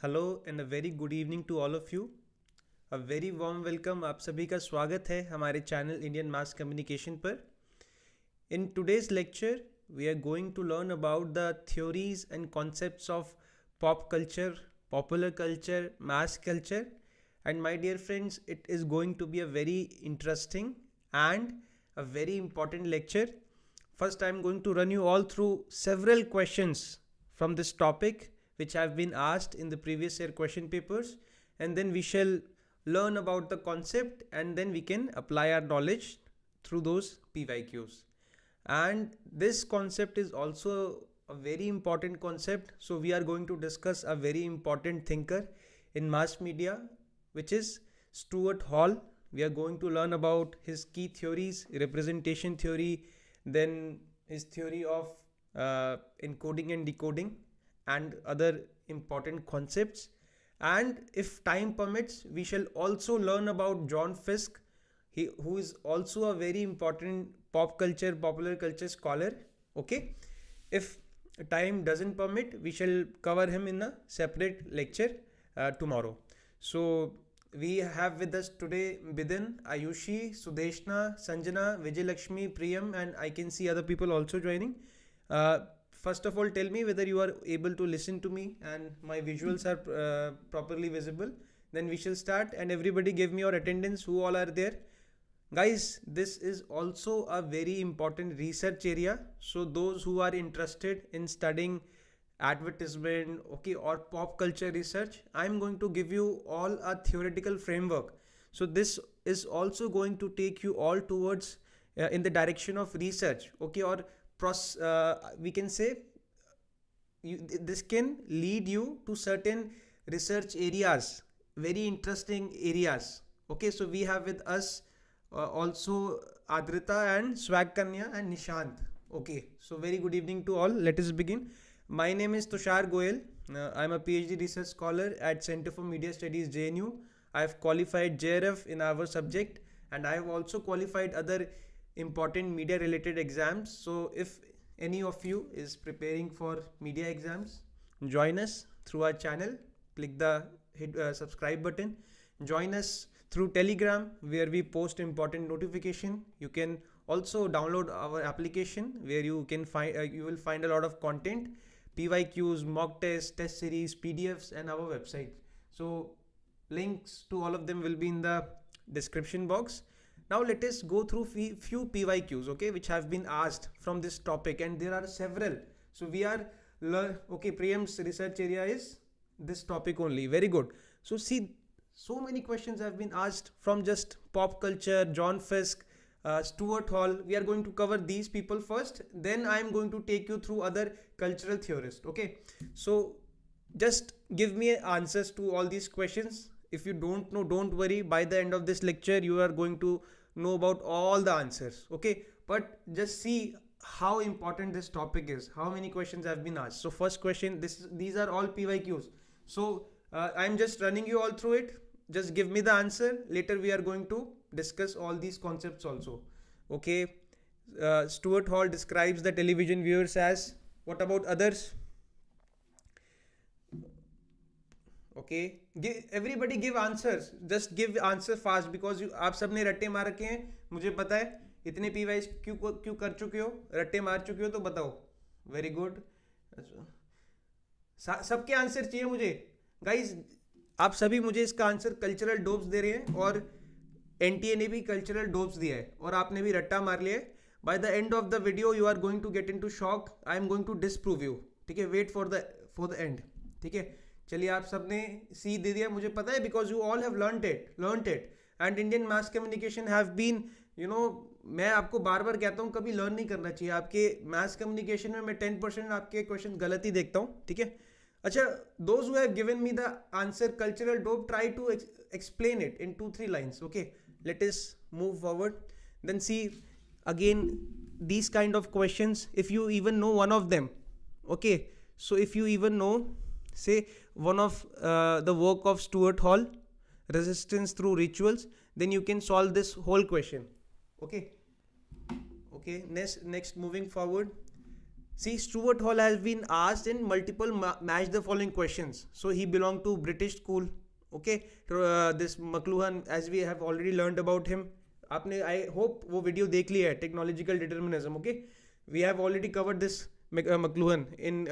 Hello and a very good evening to all of you. A very warm welcome. आप सभी का स्वागत है हमारे चैनल इंडियन मास कम्युनिकेशन पर. In today's lecture we are going to learn about the theories and concepts of pop culture, popular culture, mass culture. And my dear friends, it is going to be a very interesting and a very important lecture. First, I am going to run you all through several questions from this topic which have been asked in the previous year question papers, and then we shall learn about the concept and then we can apply our knowledge through those PYQs. And this concept is also a very important concept, so we are going to discuss a very important thinker in mass media, which is Stuart Hall. We are going to learn about his key theories, representation theory, then his theory of encoding and decoding, and other important concepts. And if time permits, we shall also learn about John Fiske, who is also a very important pop culture, popular culture scholar. Okay, if time doesn't permit, we shall cover him in a separate lecture tomorrow. So we have with us today Bidin, Ayushi, Sudeshna, Sanjana, Vijay Priyam, and I can see other people also joining. First of all, tell me whether you are able to listen to me and my visuals are properly visible. Then we shall start, and everybody give me your attendance, who all are there. Guys, this is also a very important research area. So those who are interested in studying advertisement, okay, or pop culture research, I'm going to give you all a theoretical framework. So this is also going to take you all towards in the direction of research, okay, or we can say this can lead you to certain research areas, very interesting areas. Okay, so we have with us also Adrita and Swag Kanya and Nishant. Okay, so very good evening to all. Let us begin. My name is Tushar Goyal. I am a Ph.D. research scholar at Center for Media Studies, JNU. I have qualified JRF in our subject, and I have also qualified other important media related exams. So if any of you is preparing for media exams, join us through our channel. Click the subscribe button. Join us through Telegram, where we post important notification. You can also download our application, where you can find you will find a lot of content, PYQs, mock tests, test series, PDFs, and our website. So links to all of them will be in the description box. Now let us go through few PYQs, okay, which have been asked from this topic, and there are several. So we are okay. Priyam's research area is this topic only. Very good. So see, so many questions have been asked from just pop culture, John Fiske, Stuart Hall. We are going to cover these people first. Then I am going to take you through other cultural theorists. Okay. So just give me answers to all these questions. If you don't know, don't worry. By the end of this lecture, you are going to know about all the answers. Okay. But just see how important this topic is. How many questions have been asked. So first question, these are all PYQs. So I'm just running you all through it. Just give me the answer. Later we are going to discuss all these concepts also. Okay. Stuart Hall describes the television viewers as, what about others? Okay, everybody give answers. Just give answer fast, because आप सब ने रट्टे मार रखे हैं. मुझे पता है इतने PYs क्यों कर चुके हो, रट्टे मार चुके हो, तो बताओ. Very good. सबके आंसर चाहिए मुझे. गाइज, आप सभी मुझे इसका आंसर कल्चरल डोप्स दे रहे हैं, और NTA ने भी कल्चरल डोप्स दिया है, और आपने भी रट्टा मार लिया है. By the end of the video you are going to get into shock. I am going to disprove you. ठीक है, वेट फॉर द एंड. ठीक है, चलिए. आप सबने सी दे दिया, मुझे पता है, because you all have learned it. And Indian mass communication have been, you know, मैं आपको बार बार कहता हूँ, कभी लर्न नहीं करना चाहिए. आपके मास कम्युनिकेशन में मैं 10% आपके क्वेश्चन गलत ही देखता हूँ. ठीक है. अच्छा, those who have given me the answer cultural dope, try to explain it in 2-3 lines. Okay, let us move forward. Then see again these kind of questions, if you even know one of them. Okay, so if you even know, say, one of the work of Stuart Hall, resistance through rituals, then you can solve this whole question. Okay. Next moving forward, See, Stuart Hall has been asked in multiple match the following questions. So he belonged to British school. Okay, this McLuhan, as we have already learned about him. आपने I hope वो video देख लिया है, technological determinism. Okay, we have already covered this McLuhan in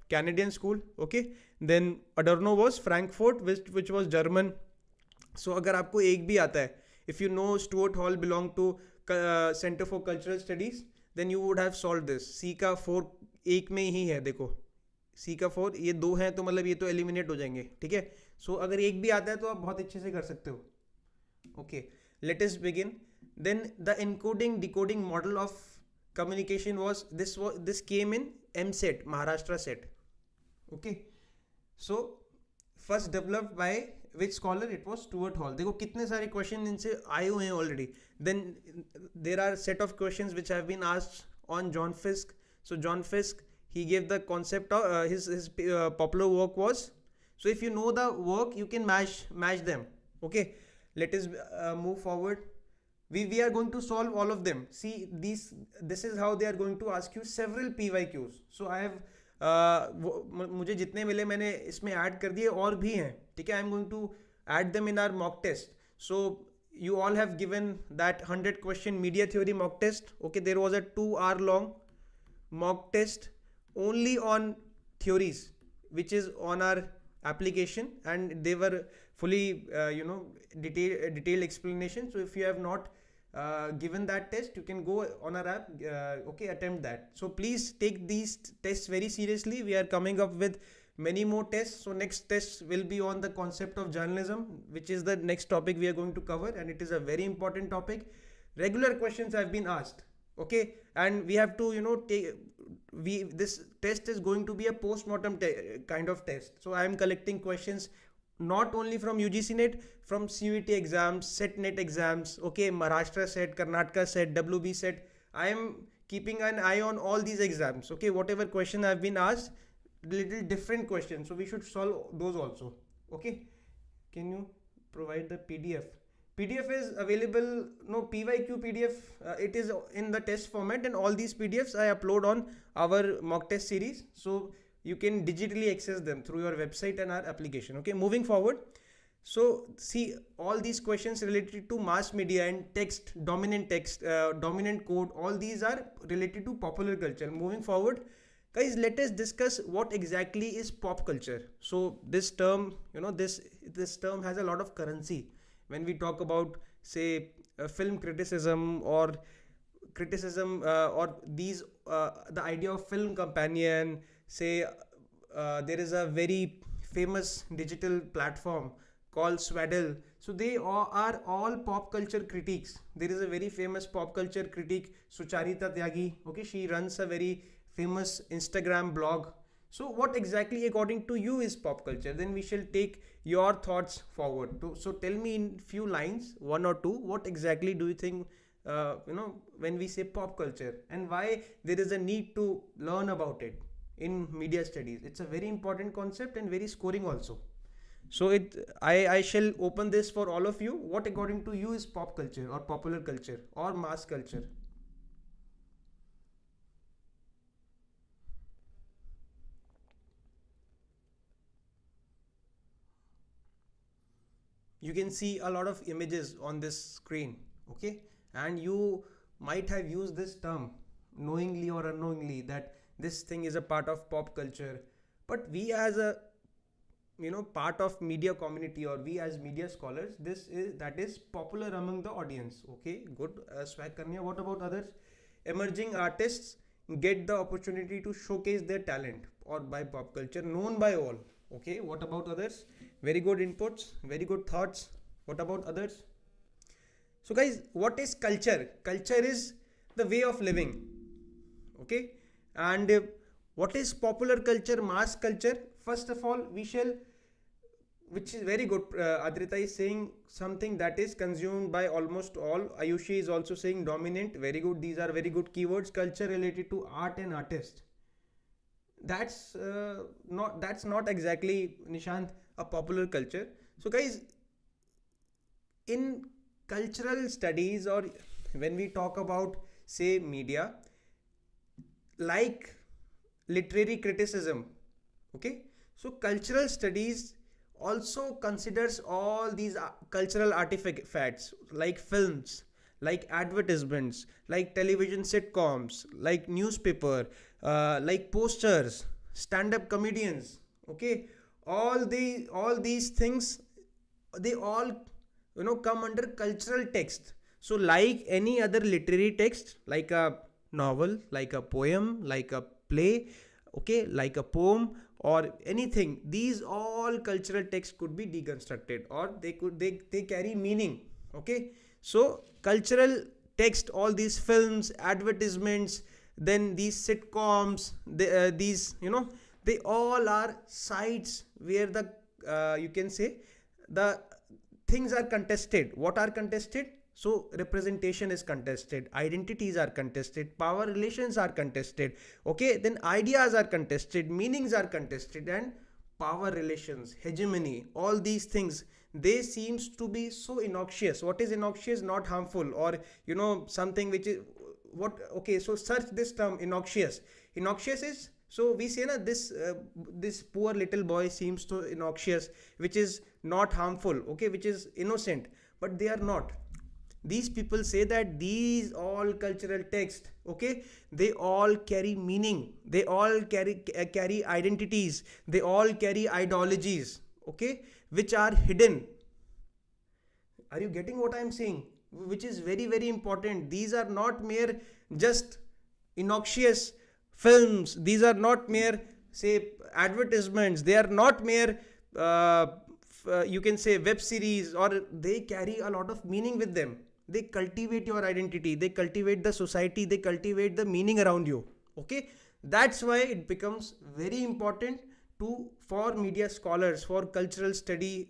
Canadian school. Okay, then Adorno was Frankfurt, which was German. So अगर आपको एक भी आता है, if you know Stuart Hall belonged to Center for Cultural Studies, then you would have solved this. C का 4 एक में ही है, देखो C का 4, ये 2 हैं तो मतलब ये तो एलिमिनेट हो जाएंगे, ठीक है. सो अगर एक भी आता है तो आप बहुत अच्छे से कर सकते हो. Okay, let us begin. Then the encoding decoding model of communication was this came in MSET, Maharashtra set. Okay, so first developed by which scholar? It was Stuart Hall. देखो कितने सारे क्वेश्चन इनसे आए हुए हैं already. Then there are set of questions which have been asked on John Fiske. So John Fiske, he gave the concept of his popular work was. So if you know the work, you can match them. Okay, let us move forward. We are going to solve all of them. See, this is how they are going to ask you several PYQs. So I have मुझे जितने मिले मैंने इसमें add कर दिए, और भी हैं, ठीक है. I am going to add them in our mock test. So you all have given that 100 question media theory mock test. Okay, there was a 2 hour long mock test only on theories, which is on our application, and they were fully detailed explanation. So if you have not given that test, you can go on our app, okay, attempt that. So please take these tests very seriously. We are coming up with many more tests. So next test will be on the concept of journalism, which is the next topic we are going to cover, and it is a very important topic. Regular questions have been asked, okay, and we have to this test is going to be a post-mortem kind of test. So I am collecting questions not only from UGC net, from CUET exams, set net exams, okay, Maharashtra set, Karnataka set, WB set. I am keeping an eye on all these exams. Okay, whatever question have been asked, little different questions, so we should solve those also. Okay, can you provide the PDF? PDF is available, no, PYQ PDF, it is in the test format, and all these PDFs I upload on our mock test series, so you can digitally access them through your website and our application. Okay, moving forward. So see, all these questions related to mass media and text, dominant code, all these are related to popular culture. Moving forward, guys, let us discuss what exactly is pop culture. So this term, this term has a lot of currency when we talk about, say, film criticism or these the idea of film companion. Say there is a very famous digital platform called Swaddle. So they are all pop culture critiques. There is a very famous pop culture critique, Sucharita Tyagi. Okay, she runs a very famous Instagram blog. So what exactly according to you is pop culture? Then we shall take your thoughts forward. So tell me in few lines, 1 or 2, what exactly do you think when we say pop culture, and why there is a need to learn about it in media studies. It's a very important concept and very scoring also. So I shall open this for all of you. What according to you is pop culture or popular culture or mass culture? You can see a lot of images on this screen, okay, and you might have used this term knowingly or unknowingly that this thing is a part of pop culture. But we as a part of media community, or we as media scholars, that is popular among the audience. Okay, good. Swag Karniya. What about others? Emerging artists get the opportunity to showcase their talent or by pop culture, known by all. Okay, what about others? Very good inputs, very good thoughts. What about others? So guys, what is culture? Culture is the way of living. Okay, and what is popular culture, mass culture? First of all, we shall, which is very good. Adrita is saying something that is consumed by almost all. Ayushi is also saying dominant. Very good. These are very good keywords. Culture related to art and artist. That's not exactly, Nishant, a popular culture. So guys, in cultural studies, or when we talk about, say, media, like literary criticism. Okay, so cultural studies also considers all these cultural artifacts like films, like advertisements, like television sitcoms, like newspaper, like posters, stand-up comedians. Okay, all these things, they all come under cultural text. So like any other literary text, like a novel, like a poem, like a play, okay, like a poem or anything, these all cultural texts could be deconstructed, or they carry meaning. Okay, so cultural text, all these films, advertisements, then these sitcoms, these they all are sites where the you can say the things are contested. What are contested? So representation is contested, identities are contested, power relations are contested. Okay, then ideas are contested, meanings are contested, and power relations, hegemony, all these things, they seems to be so innoxious. What is innoxious? Not harmful, or something which is what. Okay, so search this term, innoxious. Innoxious is, so we say na, this poor little boy seems so innoxious, which is not harmful, okay, which is innocent, but they are not. These people say that these all cultural texts, okay, they all carry meaning, they all carry identities, they all carry ideologies, okay, which are hidden. Are you getting what I am saying? Which is very, very important. These are not mere just innoxious films, these are not mere, say, advertisements, they are not mere you can say web series, or they carry a lot of meaning with them. They cultivate your identity, they cultivate the society, they cultivate the meaning around you. Okay, that's why it becomes very important for media scholars, for cultural study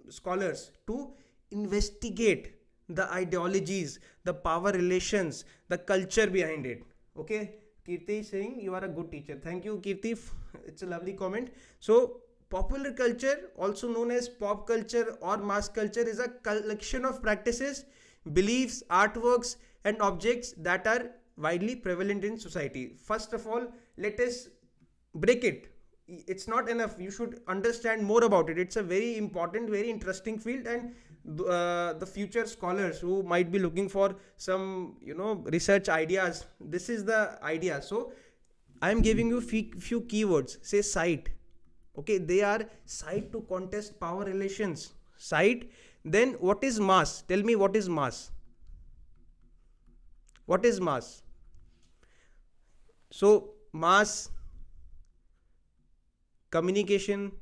scholars, to investigate the ideologies, the power relations, the culture behind it. Okay, Kirti is saying you are a good teacher. Thank you, Kirti. It's a lovely comment. So popular culture, also known as pop culture or mass culture, is a collection of practices, beliefs, artworks, and objects that are widely prevalent in society. First of all, let us break it. It's not enough. You should understand more about it. It's a very important, very interesting field, and the future scholars who might be looking for some, research ideas, this is the idea. So I am giving you few keywords. Say site. Okay, they are site to contest power relations. Site. Then what is mass? Tell me, what is mass? What is mass? So mass communication,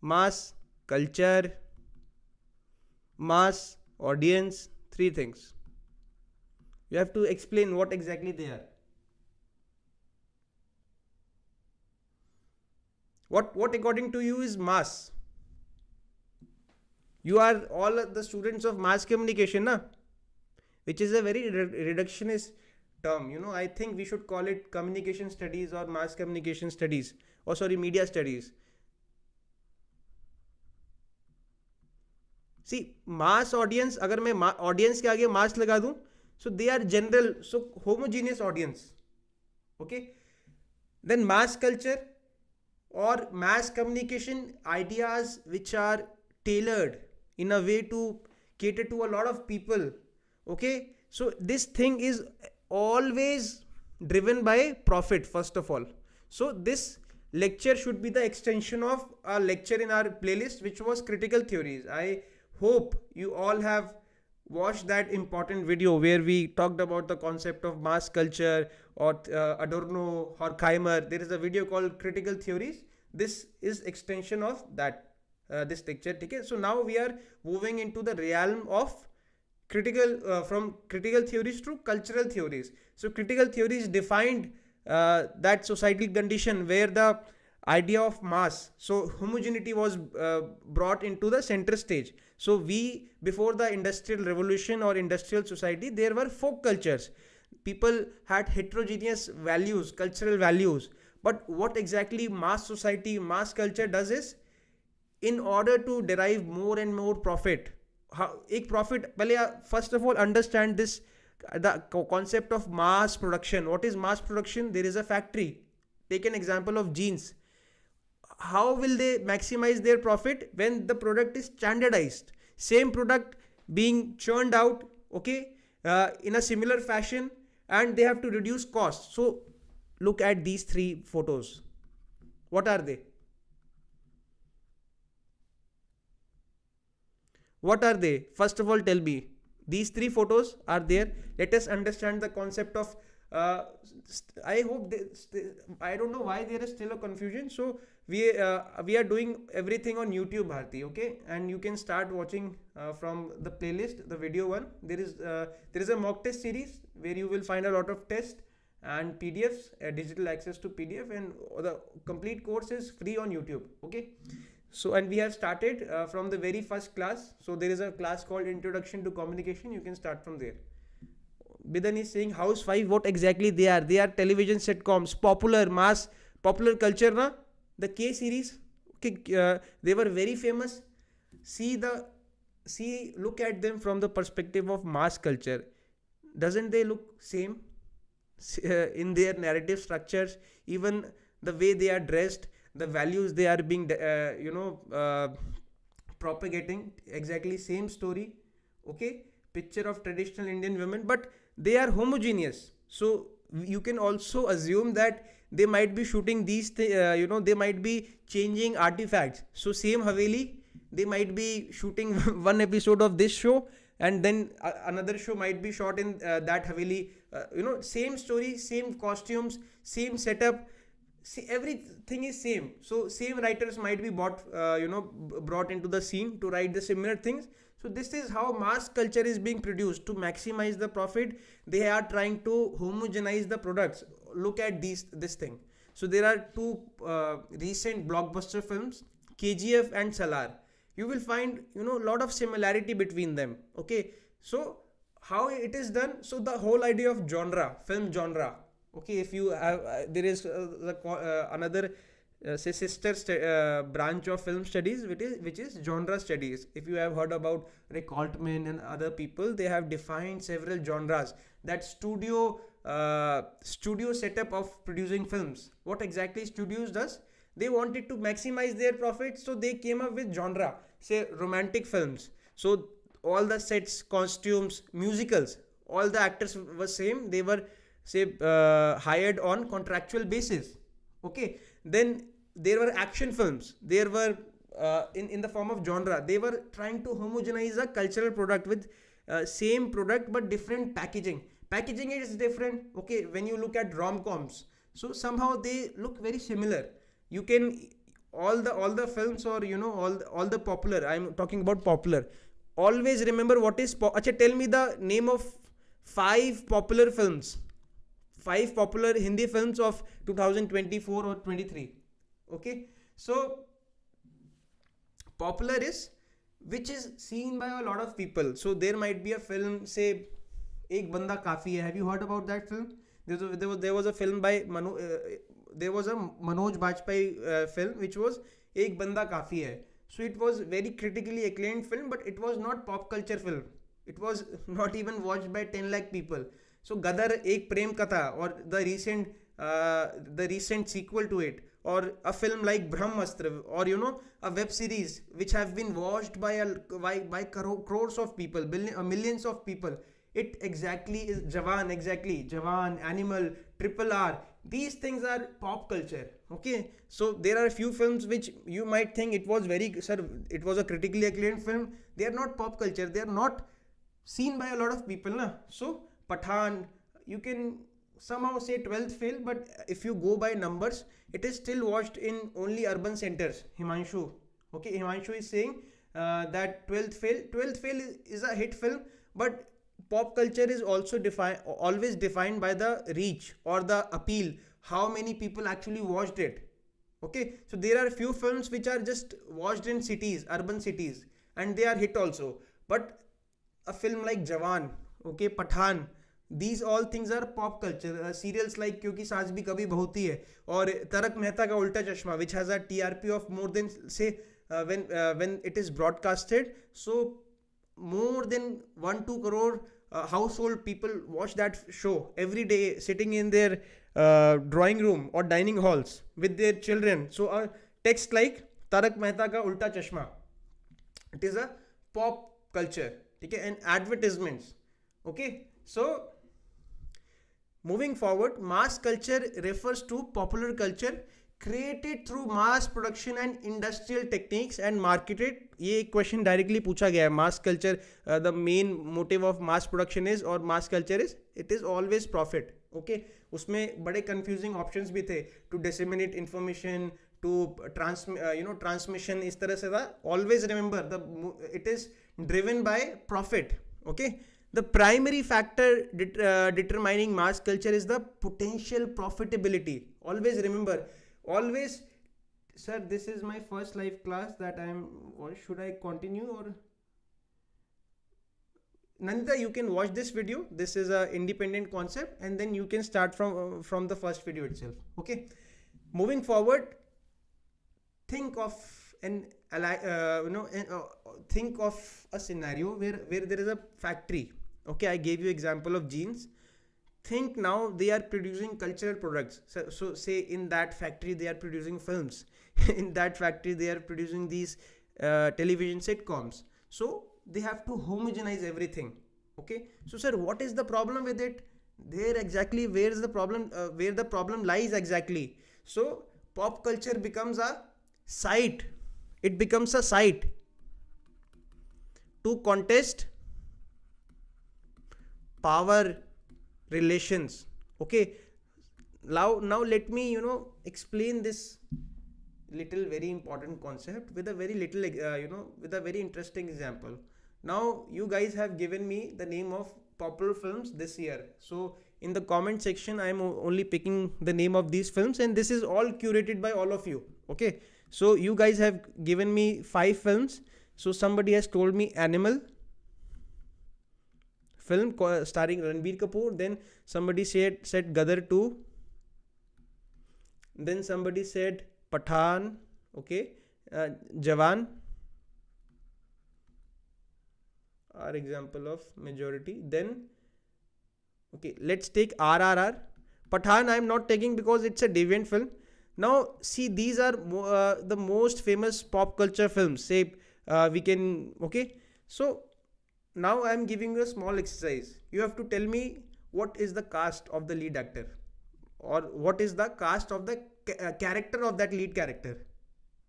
mass culture, mass audience, three things. You have to explain what exactly they are. What according to you is mass? You are all the students of mass communication, na? Which is a very reductionist term. I think we should call it communication studies or mass communication studies, or sorry, media studies. See, mass audience, agar main audience ke aage mass laga दूं, so they are general, so homogeneous audience. Okay, then mass culture or mass communication, ideas which are tailored in a way to cater to a lot of people. Okay, so this thing is always driven by profit, first of all. So this lecture should be the extension of a lecture in our playlist, which was critical theories. I hope you all have watched that important video where we talked about the concept of mass culture, or Adorno, Horkheimer. There is a video called critical theories. This is extension of that this lecture. Okay, so now we are moving into the realm of from critical theories to cultural theories. So critical theories defined that societal condition where the idea of mass, so homogeneity, was brought into the center stage. So before the industrial revolution or industrial society, there were folk cultures. People had heterogeneous values, cultural values. But what exactly mass society, mass culture does is, in order to derive more and more profit, एक profit, पहले first of all understand this the concept of mass production. What is mass production? There is a factory. Take an example of jeans. How will they maximize their profit? When the product is standardized, same product being churned out, okay, in a similar fashion, and they have to reduce costs. So look at these three photos. What are they? What are they? First of all, tell me. These three photos are there. Let us understand the concept of I hope I don't know why there is still a confusion. So we are doing everything on YouTube, Bharti, okay, and you can start watching from the playlist, the video one. There is a mock test series where you will find a lot of tests and PDFs, digital access to PDF, and the complete course is free on YouTube, okay. So, and we have started from the very first class. So there is a class called Introduction to Communication. You can start from there. Bidan is saying House 5, what exactly they are? They are television sitcoms, popular, mass, popular culture, na? The K series, okay, they were very famous. Look at them from the perspective of mass culture. Doesn't they look same in their narrative structures? Even the way they are dressed, the values they are being, propagating, exactly same story, okay, picture of traditional Indian women, but they are homogeneous. So you can also assume that they might be shooting these, they might be changing artifacts. So same Haveli, they might be shooting one episode of this show, and then another show might be shot in that Haveli. Same story, same costumes, same setup. See, everything is same. So same writers might be brought into the scene to write the similar things. So this is how mass culture is being produced to maximize the profit. They are trying to homogenize the products. Look at this thing. So there are two recent blockbuster films, KGF and Salar. You will find a lot of similarity between them. Okay, so how it is done? So the whole idea of genre, film genre. Okay, if you have there is another sister branch of film studies, which is genre studies. If you have heard about Rick Altman and other people, they have defined several genres. That studio setup of producing films. What exactly studios does? They wanted to maximize their profits, so they came up with genre. Say romantic films. So all the sets, costumes, musicals, all the actors were same. They were hired on contractual basis. Okay, then there were action films. There were in the form of genre. They were trying to homogenize a cultural product with same product but different packaging. Packaging is different. Okay, when you look at rom-coms, so somehow they look very similar. You can all the films, or all the popular. I'm talking about popular. Always remember what is. Acha, tell me the name of 5 popular films. 5 popular Hindi films of 2024 or 23. Okay, so popular is which is seen by a lot of people. So there might be a film, say Ek Banda Kafi Hai. Have you heard about that film? There was a film by there was a Manoj Bajpayee film which was Ek Banda Kafi Hai. So it was very critically acclaimed film, but it was not pop culture film. It was not even watched by 10 lakh people. So Gadar Ek Prem Katha, or the recent sequel to it, or a film like Brahmastra, or a web series which have been watched by crores of people, millions of people. It exactly is Jawan, Animal, Triple R. These things are pop culture. Okay, so there are a few films which you might think it was a critically acclaimed film. They are not pop culture. They are not seen by a lot of people, na? So Pathan, you can somehow say 12th fail, but if you go by numbers, it is still watched in only urban centers. Himanshu, okay, Himanshu is saying that 12th fail is a hit film, but pop culture is also always defined by the reach or the appeal, how many people actually watched it. Okay, so there are few films which are just watched in cities, urban cities, and they are hit also. But a film like Jawan, okay, Pathan, these all things are pop culture. Serials like Kyunki Saaj Bhi Kabhi Bahoti Hai, or Tarak Mehta Ka Ulta Chashma, which has a TRP of more than, say, when it is broadcasted, so more than 1-2 crore household people watch that show every day, sitting in their drawing room or dining halls with their children. So a text like Tarak Mehta ka Ulta Chashma, it is a pop culture, okay, and advertisements. Okay, so moving forward, mass culture refers to popular culture created through mass production and industrial techniques and marketed. ये question directly पूछा गया है. Mass culture, the main motive of mass production is, और mass culture is, it is always profit. Okay, उसमें बड़े confusing options भी थे. To disseminate information, to transmission, इस तरह से था. Always remember the it is driven by profit. Okay, the primary factor determining mass culture is the potential profitability. Always remember, always. Sir, this is my first live class that I am, or should I continue? Or Nandita, you can watch this video. This is a independent concept, and then you can start from the first video itself. Okay, moving forward, think of think of a scenario where there is a factory. Okay, I gave you example of jeans. Think now they are producing cultural products. So say in that factory they are producing films. In that factory they are producing these television sitcoms. So they have to homogenize everything. Okay, so sir, what is the problem with it? There exactly where the problem lies exactly. So pop culture becomes a site. It becomes a site to contest power relations. Okay, now let me explain this little very important concept with a very little with a very interesting example. Now you guys have given me the name of popular films this year. So in the comment section I am only picking the name of these films, and this is all curated by all of you. Okay, so you guys have given me 5 films. So somebody has told me Animal film starring Ranbir Kapoor. Then somebody said Gadar 2. Then somebody said Pathan. Okay, Jawan are example of majority. Then okay, let's take RRR. Pathan I am not taking because it's a deviant film. Now see, these are the most famous pop culture films. Say we can, okay, so now I am giving you a small exercise. You have to tell me what is the cast of the lead actor, or what is the cast of the character of that lead character.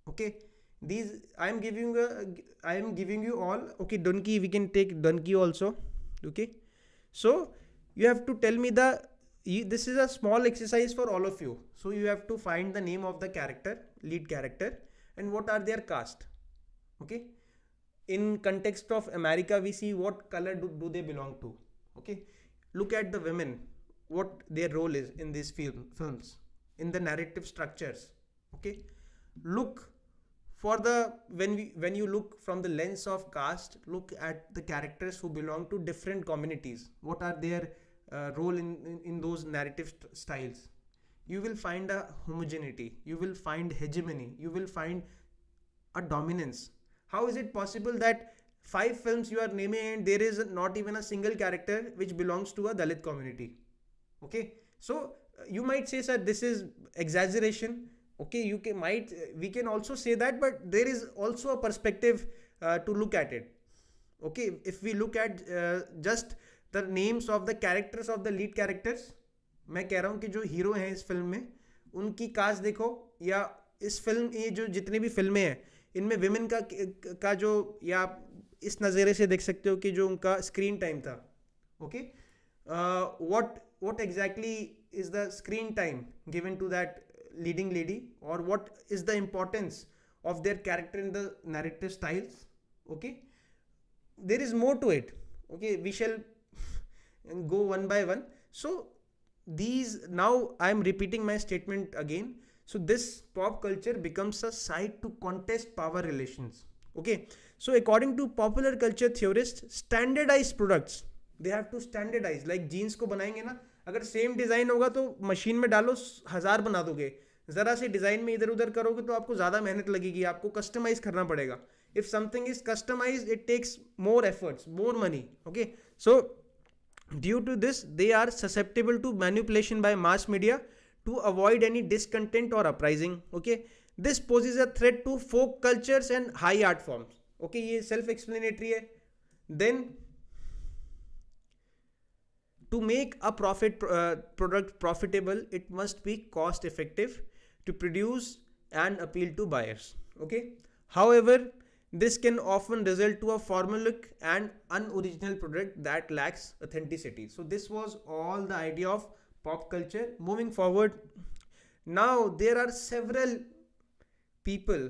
Okay, these I am giving you all. Okay, Donkey, we can take Donkey also. Okay, so you have to tell me this is a small exercise for all of you. So you have to find the name of the lead character, and what are their cast. Okay, in context of America, we see what color do they belong to. Okay, look at the women, what their role is in these films, in the narrative structures. Okay, look for when you look from the lens of caste, look at the characters who belong to different communities. What are their role in those narrative styles? You will find a homogeneity, you will find hegemony, you will find a dominance. How is it possible that 5 films you are naming and there is not even a single character which belongs to a Dalit community? Okay, so you might say, sir, this is exaggeration. Okay, we can also say that, but there is also a perspective to look at it. Okay, if we look at just the names of the characters of the lead characters, मैं कह रहा हूँ कि जो hero हैं इस film में, उनकी कास्ट देखो, या इस फिल्म ये जो जितनी भी फिल्में हैं इनमें विमेन का जो, या इस नज़रिए से देख सकते हो कि जो उनका स्क्रीन टाइम था. Okay, what exactly is the screen time given to that leading lady, or what is the importance of their character in the narrative styles. Okay, there is more to it. Okay, we shall go one by one. So these, now I am repeating my statement again. So this pop culture becomes a site to contest power relations. Okay, so according to popular culture theorists, standardized products, they have to standardize. Like jeans को बनाएंगे ना, अगर same design होगा तो machine में डालो 1000 बना दोगे, ज़रा से डिज़ाइन में इधर उधर करोगे तो आपको ज़्यादा मेहनत लगेगी, आपको कस्टमाइज करना पड़ेगा. If something is customized, it takes more efforts, more money. Okay, so Due to this, they are susceptible to manipulation by mass media to avoid any discontent or uprising. Okay, this poses a threat to folk cultures and high art forms. Okay, ये self explanatory है. Then to make a product profitable, it must be cost effective to produce and appeal to buyers. Okay, however, this can often result to a formulaic and unoriginal product that lacks authenticity. So this was all the idea of pop culture. Moving forward, now there are several people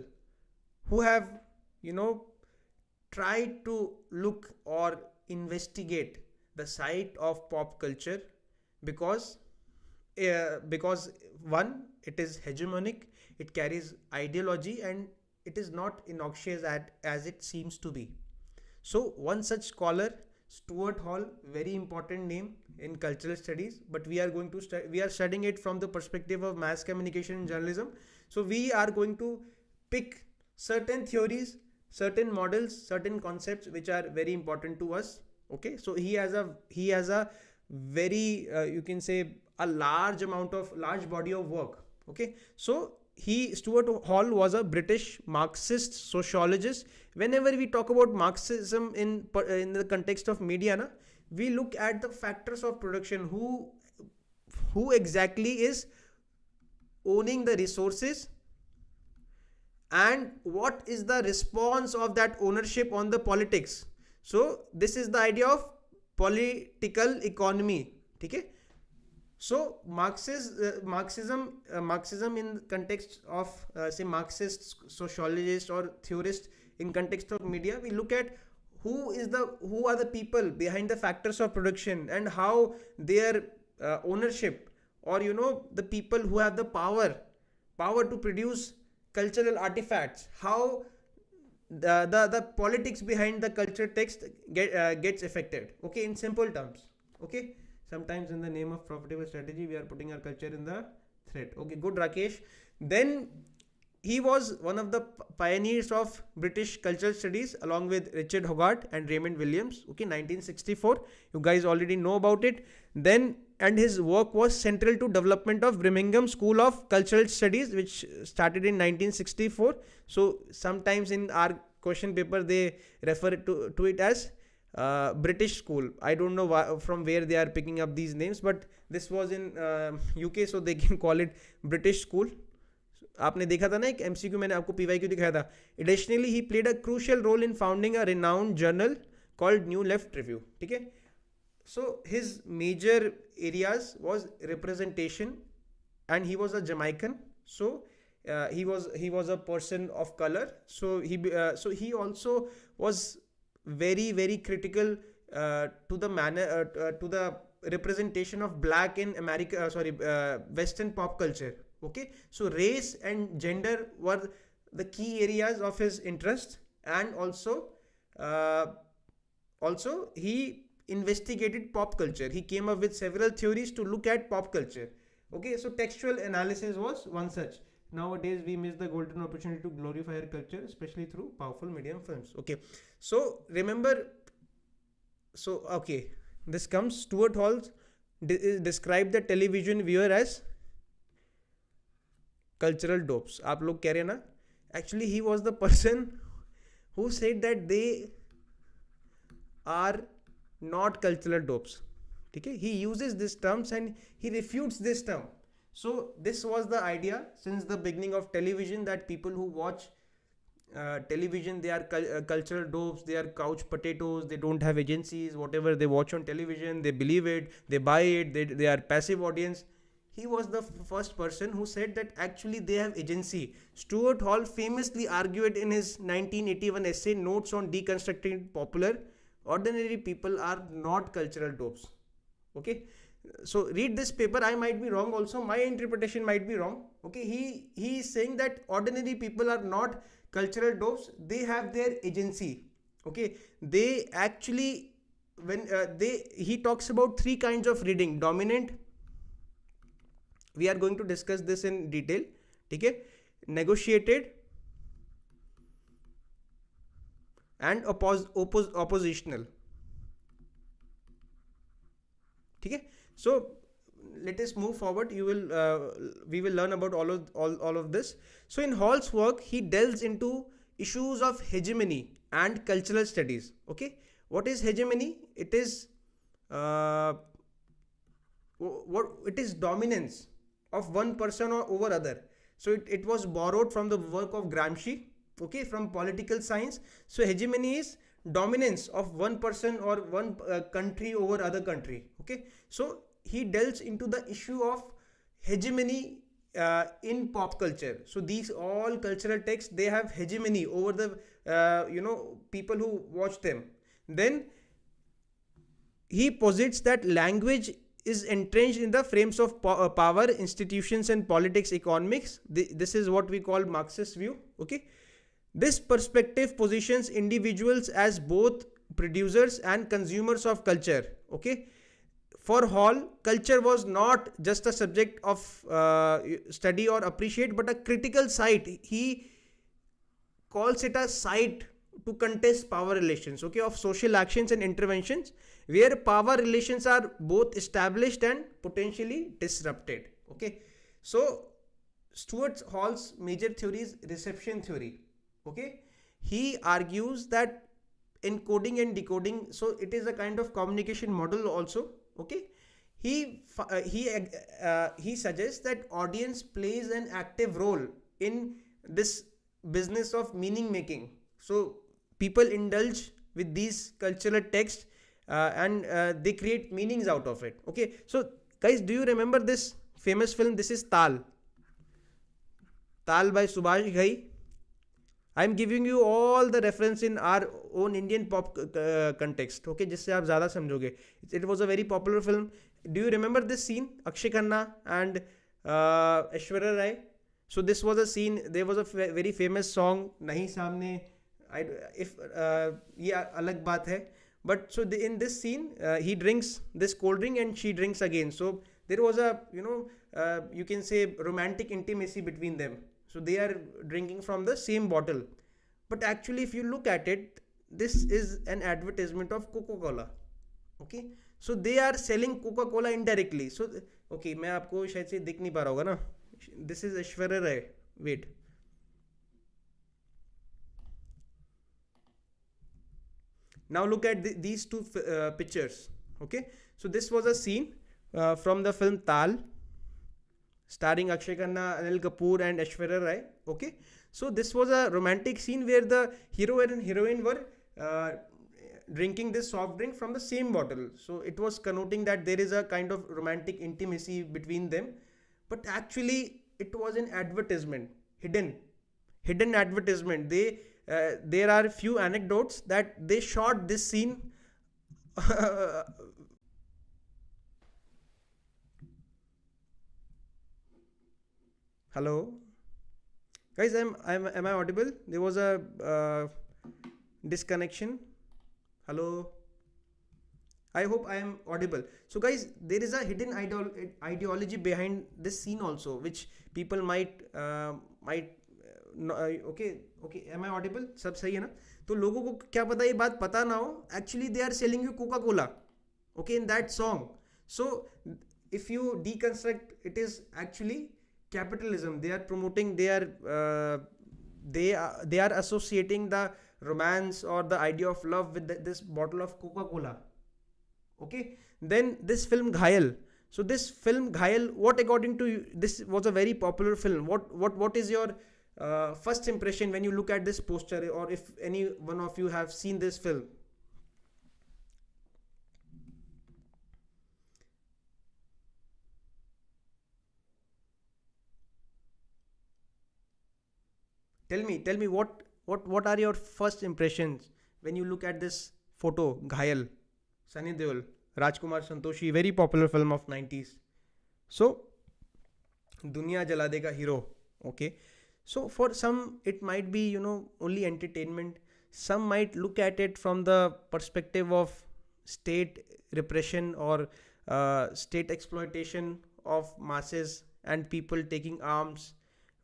who have, you know, tried to look or investigate the site of pop culture, because because one, it is hegemonic, it carries ideology, and it is not innocuous as it seems to be. So one such scholar, Stuart Hall, very important name in cultural studies, but we are going to we are studying it from the perspective of mass communication and journalism. So we are going to pick certain theories, certain models, certain concepts which are very important to us. Okay, so he has a very you can say a large body of work. Okay, so Stuart Hall was a British Marxist sociologist. Whenever we talk about Marxism in the context of media, na, we look at the factors of production. Who exactly is owning the resources, and what is the response of that ownership on the politics. So this is the idea of political economy. Okay, so Marxism in context of say Marxist sociologist or theorist in context of media, we look at who are the people behind the factors of production, and how their ownership, or the people who have the power to produce cultural artifacts, how the politics behind the culture text gets affected. Okay, in simple terms. Okay, sometimes in the name of profitable strategy we are putting our culture in the threat. Okay, good, Rakesh. Then he was one of the pioneers of British cultural studies along with Richard Hogarth and Raymond Williams. Okay, 1964, you guys already know about it. Then, and his work was central to development of Birmingham School of Cultural Studies, which started in 1964. So sometimes in our question paper they refer to it as British school. I don't know from where they are picking up these names, but this was in UK, so they can call it British school. आपने देखा था ना एक MCQ, मैंने आपको PYQ दिखाया था. Additionally, he played a crucial role in founding a renowned journal called New Left Review. ठीक है. So his major areas was representation, and he was a Jamaican. So he was a person of color. So he also was very, very critical to the manner to the representation of black in America. Western pop culture. Okay, so race and gender were the key areas of his interest, and also he investigated pop culture. He came up with several theories to look at pop culture. Okay, so textual analysis was one such. Nowadays we miss the golden opportunity to glorify our culture, especially through powerful medium films. Okay, so remember, this comes Stuart Hall described the television viewer as cultural dopes. आप लोग कह रहे हैं ना, actually he was the person who said that they are not cultural dopes. Okay, he uses these terms and he refutes this term. So this was the idea since the beginning of television, that people who watch television, they are cultural dopes, they are couch potatoes, they don't have agencies. Whatever they watch on television, they believe it, they buy it, they are passive audience. He was the first person who said that actually they have agency. Stuart Hall famously argued in his 1981 essay Notes on Deconstructing Popular, ordinary people are not cultural dopes. Okay, so read this paper. I might be wrong also, my interpretation might be wrong. Okay, he is saying that ordinary people are not cultural dopes, they have their agency. Okay, they actually, when he talks about three kinds of reading: dominant, we are going to discuss this in detail. Okay, negotiated, and oppositional. ठीक है. So let us move forward. We will learn about all of this. So in Hall's work, he delves into issues of hegemony and cultural studies. Okay, what is hegemony? It is what it is dominance of one person or over other. So it was borrowed from the work of Gramsci, okay, from political science. So hegemony is dominance of one person or one country over other country. Okay, so he delves into the issue of hegemony in pop culture. So these all cultural texts, they have hegemony over the people who watch them. Then he posits that language is entrenched in the frames of power, institutions, and politics, economics. This is what we call Marxist view. Okay, this perspective positions individuals as both producers and consumers of culture. Okay, for Hall, culture was not just a subject of study or appreciate, but a critical site. He calls it a site to contest power relations, okay, of social actions and interventions, where power relations are both established and potentially disrupted. Okay, so Stuart Hall's major theory is reception theory. Okay, he argues that encoding and decoding, so it is a kind of communication model also. Okay, he suggests that audience plays an active role in this business of meaning making. So people indulge with these cultural texts and they create meanings out of it. Okay, so guys, do you remember this famous film? This is Tal by Subhash Ghai. I am giving you all the reference in our own Indian pop context, okay, जिससे आप ज़्यादा समझोगे. It was a very popular film. Do you remember this scene? Akshay Khanna and Aishwarya Rai. So this was a scene. There was a very famous song, Nahi Samne. ये अलग बात है. But so in this scene, he drinks this cold drink and she drinks again. So there was a you can say romantic intimacy between them. So they are drinking from the same bottle. But actually, if you look at it, this is an advertisement of Coca-Cola. Okay, so they are selling Coca-Cola indirectly. So okay, मैं आपको शायद से दिख नहीं पा रहा होगा ना. This is Aishwarya Rai. Wait. Now look at these two pictures. Okay, so this was a scene from the film Tal, starring Akshay Khanna, Anil Kapoor, and Aishwarya Rai. Okay, so this was a romantic scene where the hero and heroine were drinking this soft drink from the same bottle. So it was connoting that there is a kind of romantic intimacy between them. But actually, it was an advertisement, hidden advertisement. There are few anecdotes that they shot this scene hello guys, am I audible? There was a disconnection. Hello, I hope I am audible. So guys, there is a hidden ideology behind this scene also, which people might okay, am I audible? सब सही है ना? तो लोगों को क्या पता, ये बात पता ना हो, actually they are selling you Coca-Cola, okay, in that song. So if you deconstruct, it is actually capitalism. They are promoting, they are associating the romance or the idea of love with this bottle of Coca-Cola. Okay, then this film Ghayal. So this film Ghayal, what according to you, this was a very popular film. What is your first impression when you look at this poster, or if any one of you have seen this film? Tell me what are your first impressions when you look at this photo, Ghayal, Sunny Deol, Rajkumar Santoshi, very popular film of 90s. So Duniya Jala Dega hero. Okay, so for some it might be only entertainment. Some might look at it from the perspective of state repression or state exploitation of masses and people taking arms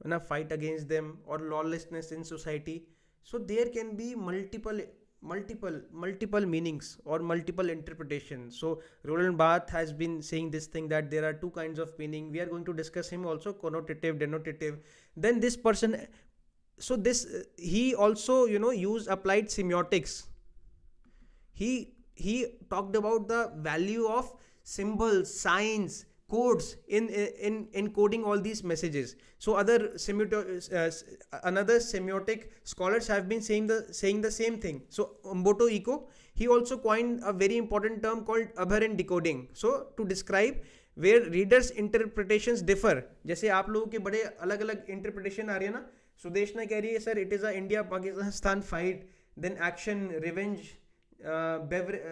in a fight against them, or lawlessness in society. So there can be multiple multiple meanings or multiple interpretations. So Roland Barthes has been saying this thing that there are two kinds of meaning. We are going to discuss him also, connotative, denotative. Then this person, so this he also used applied semiotics. He talked about the value of symbols, signs, codes in encoding all these messages. So another semiotic scholars have been saying the same thing. So Umberto Eco, he also coined a very important term called aberrant decoding. So to describe where readers interpretations differ. जैसे आप लोगों के बड़े अलग अलग interpretation आ रही है ना. सुदेशना कह रही है sir it is a India Pakistan fight, then action, revenge,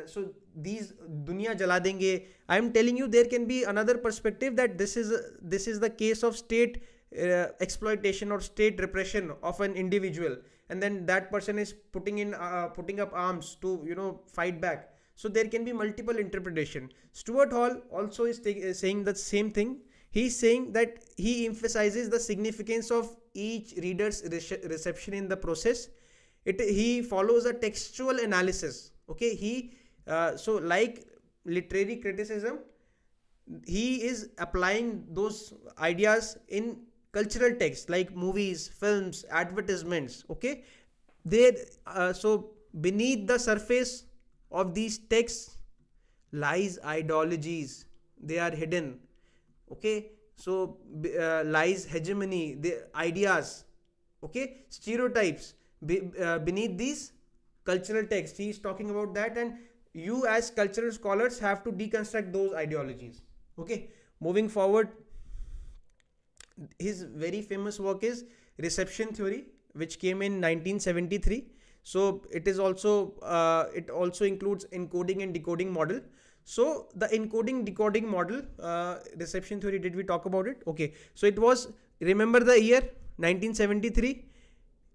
so these दुनिया जला देंगे. I am telling you there can be another perspective that this is the case of state exploitation or state repression of an individual, and then that person is putting up arms to fight back. So there can be multiple interpretation. Stuart Hall also is saying the same thing. He's saying that he emphasizes the significance of each reader's reception in the process. He follows a textual analysis. Okay, so like literary criticism, he is applying those ideas in cultural text like movies, films, advertisements. Okay, so beneath the surface of these texts lies ideologies. They are hidden. Okay, so lies hegemony, the ideas. Okay, stereotypes beneath these cultural text. He is talking about that, and you as cultural scholars have to deconstruct those ideologies. Okay, moving forward, his very famous work is Reception Theory, which came in 1973. So it is also it also includes encoding and decoding model. So the encoding decoding model, reception theory, did we talk about it? Okay, so it was, remember the year 1973.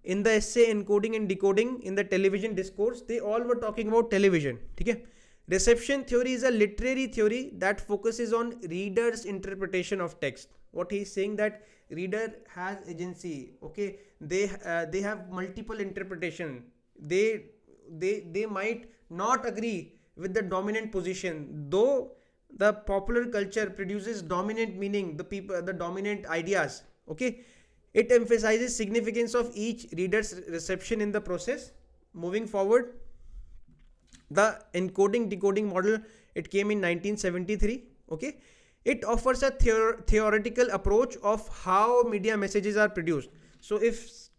In the essay Encoding and Decoding in the Television Discourse, they all were talking about television. Okay? Reception theory is a literary theory that focuses on reader's interpretation of text. What he is saying that reader has agency. Okay, they have multiple interpretation. They might not agree with the dominant position, though the popular culture produces dominant meaning, the dominant ideas. Okay, it emphasizes significance of each reader's reception in the process. Moving forward, the encoding decoding model, it came in 1973. Okay, it offers a theoretical approach of how media messages are produced. So if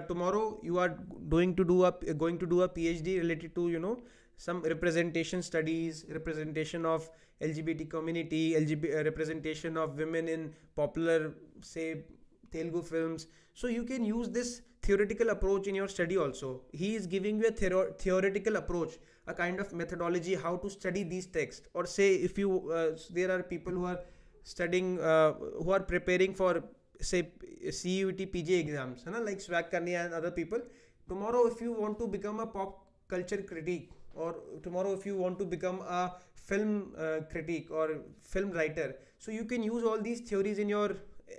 tomorrow you are going to do a PhD related to some representation studies, representation of LGBT community, representation of women in popular, say, Telugu films, so you can use this theoretical approach in your study also. He is giving you a theoretical approach, a kind of methodology how to study these texts. Or say if you there are people who are studying who are preparing for, say, CUET PG exams, like Swag Karnia and other people. Tomorrow if you want to become a pop culture critic, or tomorrow if you want to become a film critic or film writer, so you can use all these theories in your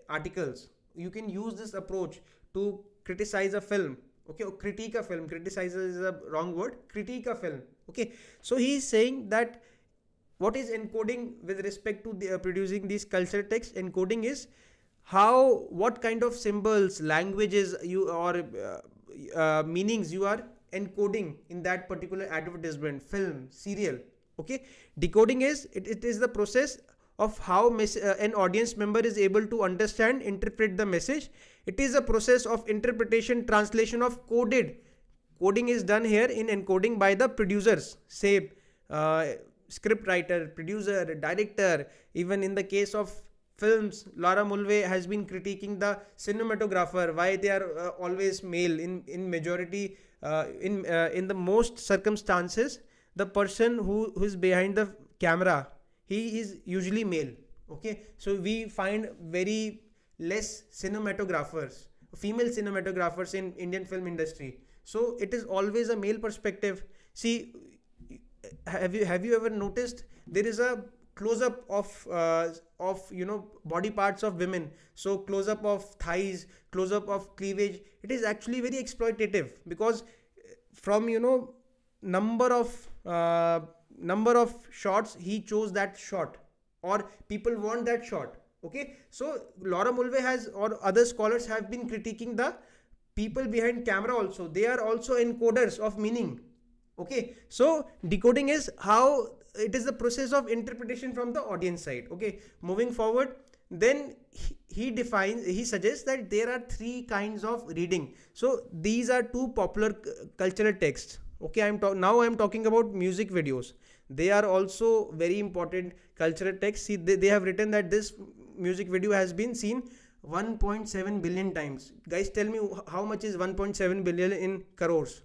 articles. You can use this approach to criticize a film. Okay, or critique a film. Criticize is a wrong word. Critique a film. Okay, so he is saying that what is encoding with respect to producing these cultural texts? Encoding is what kind of symbols, languages or meanings you are encoding in that particular advertisement, film, serial. Okay, decoding is it is the process of how an audience member is able to understand, interpret the message. It is a process of interpretation, translation of coded. Coding is done here in encoding by the producers, say script writer, producer, director. Even in the case of films, Laura Mulvey has been critiquing the cinematographer, why they are always male in majority. In the most circumstances, the person who is behind the camera, he is usually male. Okay, so we find very less cinematographers, female cinematographers in Indian film industry. So it is always a male perspective. See, have you ever noticed there is a close-up of body parts of women? So close-up of thighs, close-up of cleavage. It is actually very exploitative, because from number of shots, he chose that shot, or people want that shot. Okay, so Laura Mulvey has, or other scholars have been critiquing the people behind camera also. They are also encoders of meaning. Okay, so decoding is how it is the process of interpretation from the audience side. Okay, moving forward, then he suggests that there are three kinds of reading. So these are two popular cultural texts. Okay, now I'm talking about music videos. They are also very important cultural texts. See, they have written that this music video has been seen 1.7 billion times. Guys, tell me how much is 1.7 billion in crores.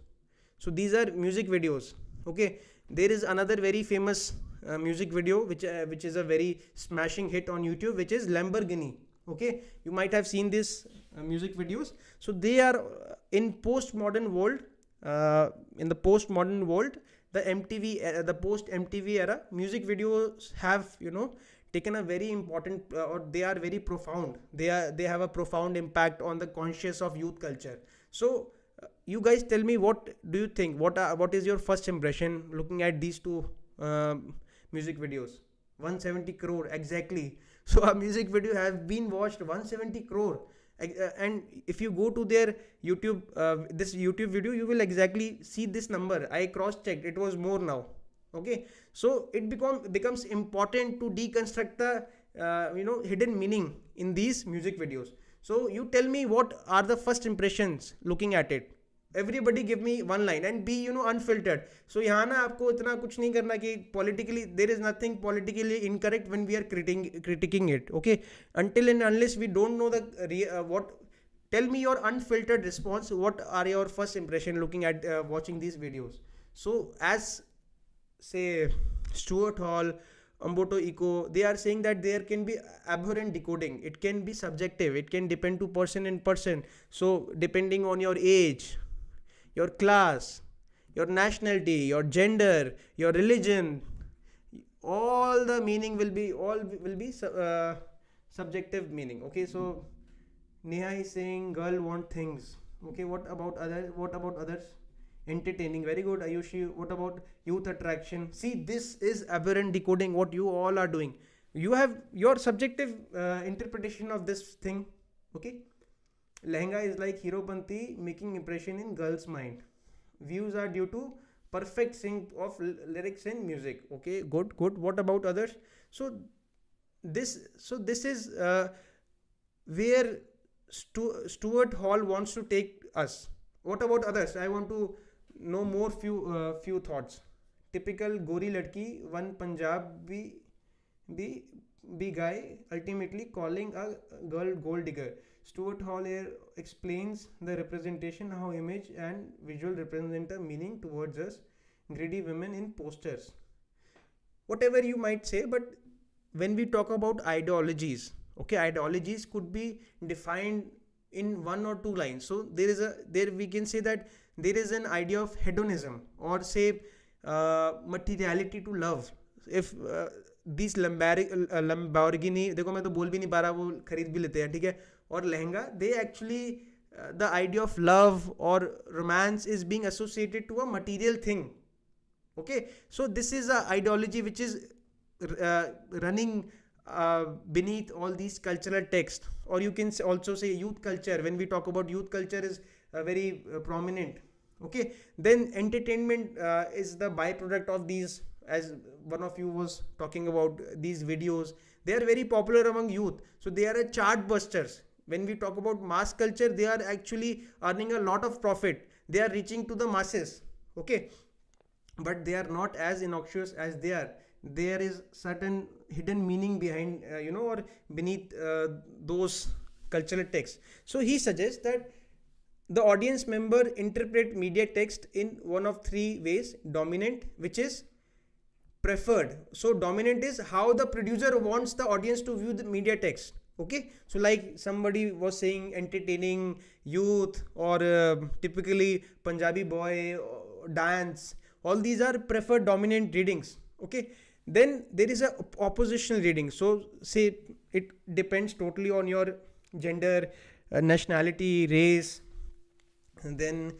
So these are music videos. Okay, there is another very famous music video which is a very smashing hit on YouTube, which is Lamborghini. Okay, you might have seen this music videos. So they are in postmodern world. In the postmodern world, the post MTV era, music videos have taken a very important or they are very profound. They have a profound impact on the conscious of youth culture. So you guys tell me, what do you think? What is your first impression looking at these two music videos? 170 crore exactly. So a music video has been watched 170 crore. And if you go to their YouTube, this YouTube video, you will exactly see this number. I cross-checked, it was more now. Okay, so it becomes important to deconstruct the hidden meaning in these music videos. So you tell me, what are the first impressions looking at it? Everybody give me one line and be unfiltered. So यहाँ ना आपको इतना कुछ नहीं करना कि politically, there is nothing politically incorrect when we are critiquing it. Okay, until and unless we don't know the what, tell me your unfiltered response. What are your first impression looking at watching these videos? So as say Stuart Hall, Umberto Eco, they are saying that there can be abhorrent decoding. It can be subjective. It can depend to person and person. So depending on your age, your class, your nationality, your gender, your religion, all the meaning will be subjective meaning. Okay, so Neha is saying girl want things. Okay, what about others? Entertaining, very good. Ayushi, what about youth attraction? See, this is aberrant decoding, what you all are doing. You have your subjective interpretation of this thing. Okay, lehenga is like hero panti making impression in girl's mind. Views are due to perfect sync of lyrics and music. Okay, good. What about others? So this is where Stuart Hall wants to take us. What about others? I want to know more few thoughts. Typical gori ladki, one Punjabi guy ultimately calling a girl gold digger. Stuart Hall here explains the representation, how image and visual represent a meaning towards us greedy women in posters. Whatever you might say, but when we talk about ideologies, okay, ideologies could be defined in one or two lines. So there we can say that there is an idea of hedonism, or say materiality to love. If these Lamborghini, देखो मैं तो बोल भी नहीं पा रहा, वो खरीद भी लेते हैं, ठीक है, और lehenga, they actually the idea of love or romance is being associated to a material thing. Okay, so this is a ideology which is running beneath all these cultural texts. Or you can also say youth culture. When we talk about youth culture is very prominent. Okay, then entertainment is the byproduct of these, as one of you was talking about these videos. They are very popular among youth, so they are a chart busters. When we talk about mass culture, they are actually earning a lot of profit. They are reaching to the masses. Okay, but they are not as innocuous as they are. There is certain hidden meaning behind or beneath those cultural texts. So he suggests that the audience member interpret media text in one of three ways. Dominant, which is preferred. So dominant is how the producer wants the audience to view the media text. Okay, so like somebody was saying, entertaining, youth, or typically Punjabi boy, dance, all these are preferred dominant readings. Okay, then there is a oppositional reading. So say it depends totally on your gender, nationality, race, and then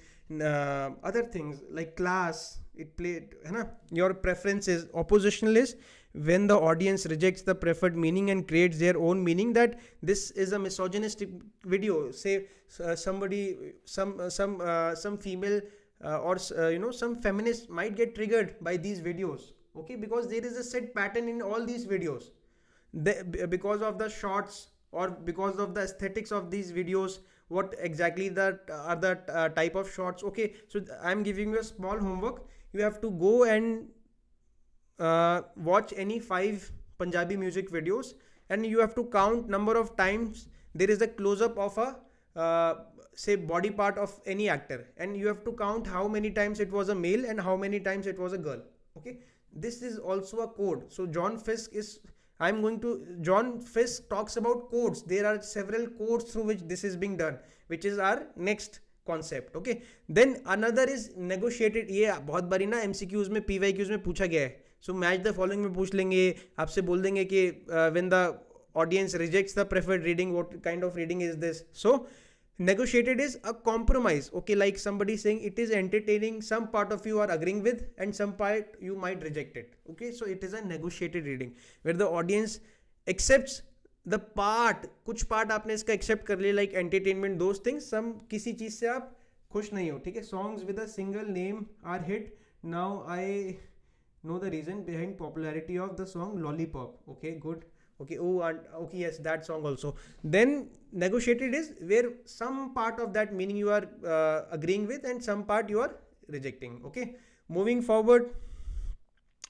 other things like class, it played, है ना? Your preference is. Oppositional is when the audience rejects the preferred meaning and creates their own meaning, that this is a misogynistic video. Say somebody, some female or some feminist might get triggered by these videos, okay, because there is a set pattern in all these videos. Because of the shots or because of the aesthetics of these videos, what exactly that are the type of shots. Okay, so I'm giving you a small homework. You have to go and watch any 5 Punjabi music videos, and you have to count number of times there is a close-up of a say body part of any actor, and you have to count how many times it was a male and how many times it was a girl. Okay, this is also a code. So John Fiske talks about codes. There are several codes through which this is being done, which is our next concept. Okay, then another is negotiated. ये बहुत बारी ना MCQs में PYQs में पूछा गया है. So match the following में पूछ लेंगे, आपसे बोल देंगे कि when the audience rejects the preferred reading, what kind of reading is this? So negotiated is a compromise. Okay, like somebody saying it is entertaining, some part of you are agreeing with and some part you might reject it. Okay, so it is a negotiated reading where the audience accepts the part, कुछ part आपने इसका accept कर लिया, like entertainment, those things. some किसी चीज से आप खुश नहीं हो, ठीक है. Songs with a single name are hit. Now I know the reason behind popularity of the song Lollipop. Okay, good. Okay, okay, yes, that song also. Then negotiated is where some part of that meaning you are agreeing with and some part you are rejecting. Okay, moving forward,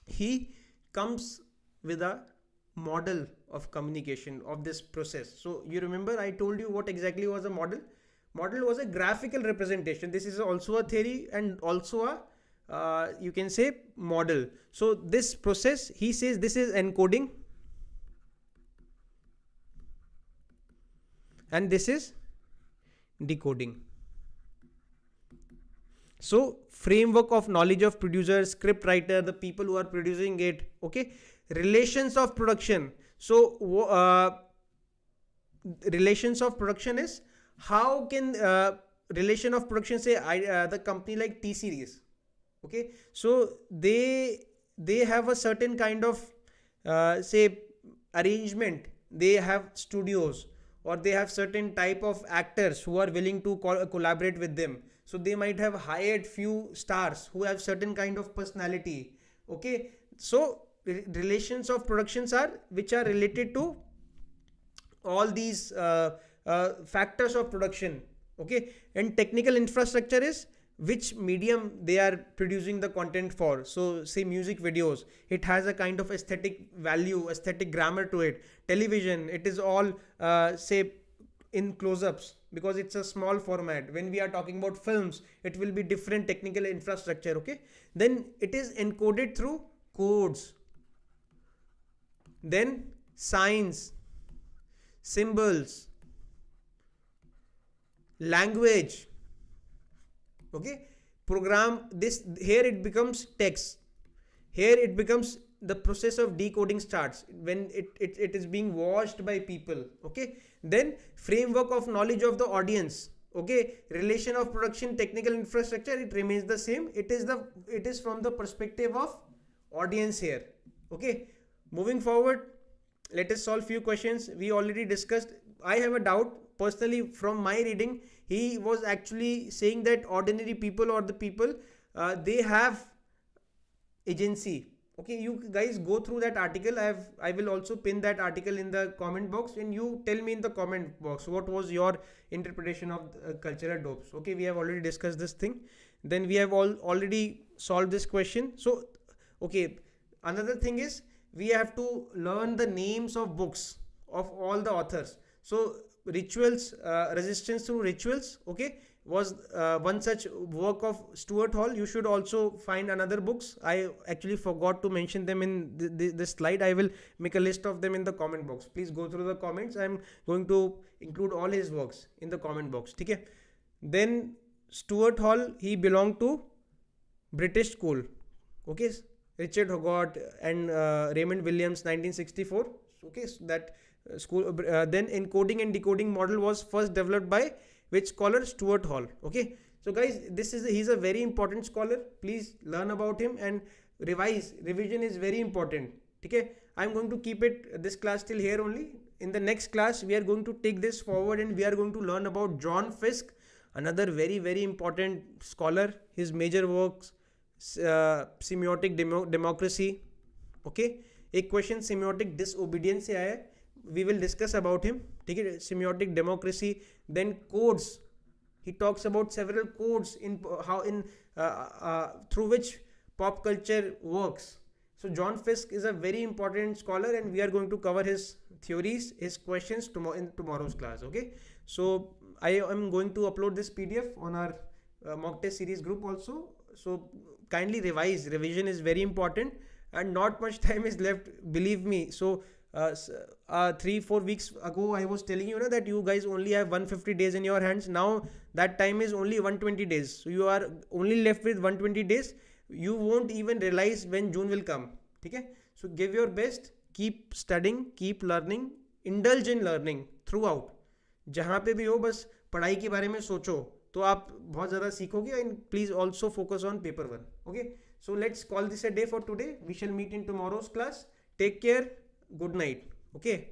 he comes with a model of communication of this process. So you remember I told you what exactly was a model. Model was a graphical representation. This is also a theory and also a you can say model. So this process, he says this is encoding and this is decoding. So framework of knowledge of producer, script writer, the people who are producing it. Okay, relations of production. So relations of production is how can relation of production say the company like T Series. Okay, so they have a certain kind of say arrangement. They have studios or they have certain type of actors who are willing to collaborate with them. So they might have hired few stars who have certain kind of personality. Okay, so relations of productions are which are related to all these factors of production. Okay, and technical infrastructure is which medium they are producing the content for. So say music videos, it has a kind of aesthetic value, aesthetic grammar to it. Television, it is all say in close-ups because it's a small format. When we are talking about films, it will be different technical infrastructure. Okay, then it is encoded through codes, then signs, symbols, language. Okay, program this. Here it becomes text. Here it becomes the process of decoding starts when it is being watched by people. Okay, then framework of knowledge of the audience. Okay, relation of production, technical infrastructure, it remains the same. It is from the perspective of audience here. Okay, moving forward, let us solve few questions. We already discussed. I have a doubt personally from my reading. He was actually saying that ordinary people or the people they have agency. Okay, you guys go through that article. I will also pin that article in the comment box and you tell me in the comment box what was your interpretation of cultural dopes. Okay, we have already discussed this thing. Then we have already solved this question. So okay, another thing is we have to learn the names of books of all the authors. So rituals, resistance through rituals, okay, was one such work of Stuart Hall. You should also find another books. I actually forgot to mention them in this slide. I will make a list of them in the comment box. Please go through the comments. I'm going to include all his works in the comment box. Okay. Then Stuart Hall, he belonged to British school. Okay, Richard Hogarth and Raymond Williams, 1964. Okay, so that school. Then encoding and decoding model was first developed by which scholar? Stuart Hall. Okay, So guys, he's a very important scholar. Please learn about him and revise. Revision is very important. Okay, I'm going to keep it this class till here only. In the next class we are going to take this forward and we are going to learn about John Fiske, another very very important scholar. His major works, semiotic democracy. Okay, एक question semiotic disobedience से आया है, we will discuss about him. ठीक है, semiotic democracy. Then codes, he talks about several codes in how in through which pop culture works. So John Fiske is a very important scholar and we are going to cover his theories, his questions in tomorrow's class. Okay, so I am going to upload this PDF on our mock test series group also. So kindly revise. Revision is very important and not much time is left, believe me. So 3-4 weeks ago I was telling you that you guys only have 150 days in your hands. Now that time is only 120 days. So you are only left with 120 days. You won't even realize when June will come. Okay, so give your best, keep studying, keep learning, indulge in learning throughout. जहाँ पे भी हो बस पढ़ाई के बारे में सोचो तो आप बहुत ज़्यादा सीखोगे. and please also focus on paper 1. Okay, so let's call this a day for today. We shall meet in tomorrow's class. Take care. Good night. Okay.